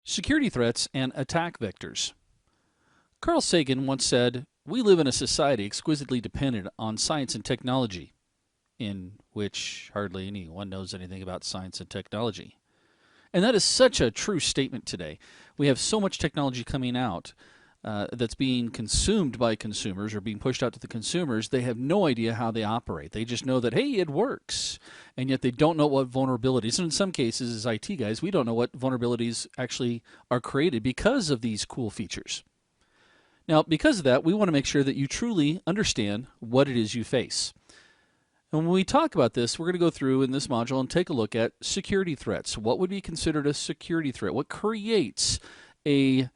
Security threats and attack vectors. Carl Sagan once said, "We live in a society exquisitely dependent on science and technology," in which hardly anyone knows anything about science and technology. And that is such a true statement today. We have so much technology coming out that's being consumed by consumers or being pushed out to the consumers. They have no idea how they operate. They just know that, hey, it works. And yet they don't know what vulnerabilities, and in some cases, as IT guys, we don't know what vulnerabilities actually are created because of these cool features. Now, because of that, we want to make sure that you truly understand what it is you face. And when we talk about this, we're going to go through in this module and take a look at security threats. What would be considered a security threat? What creates a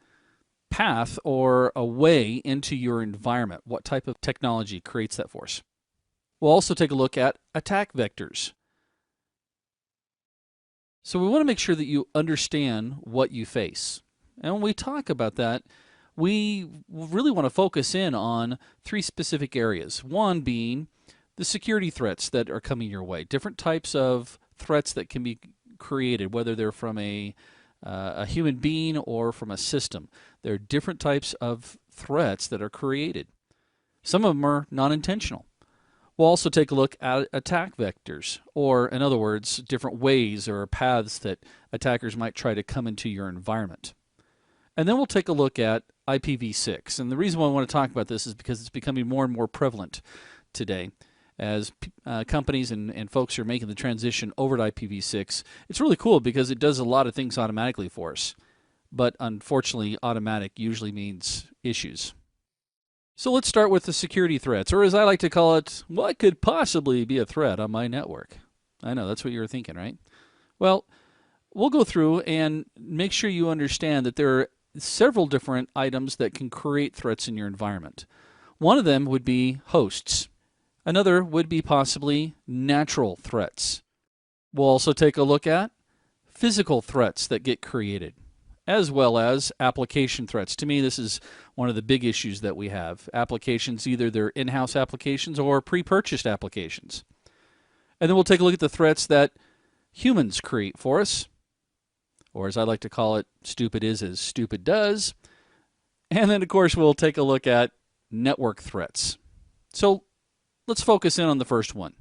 path or a way into your environment? What type of technology creates that for us? We'll also take a look at attack vectors. So we want to make sure that you understand what you face. And when we talk about that, we really want to focus in on three specific areas. One being the security threats that are coming your way, different types of threats that can be created, whether they're from a human being or from a system. There are different types of threats that are created. Some of them are non-intentional. We'll also take a look at attack vectors, or in other words, different ways or paths that attackers might try to come into your environment. And then we'll take a look at IPv6. And the reason why I want to talk about this is because it's becoming more and more prevalent today. As companies and folks are making the transition over to IPv6, it's really cool because it does a lot of things automatically for us. But unfortunately, automatic usually means issues. So let's start with the security threats, or as I like to call it, what could possibly be a threat on my network? I know, that's what you were thinking, right? Well, we'll go through and make sure you understand that there are several different items that can create threats in your environment. One of them would be hosts. Another would be possibly natural threats. We'll also take a look at physical threats that get created, as well as application threats. To me, this is one of the big issues that we have. Applications, either they're in-house applications or pre-purchased applications. And then we'll take a look at the threats that humans create for us, or as I like to call it, stupid is as stupid does. And then, of course, we'll take a look at network threats. So let's focus in on the first one.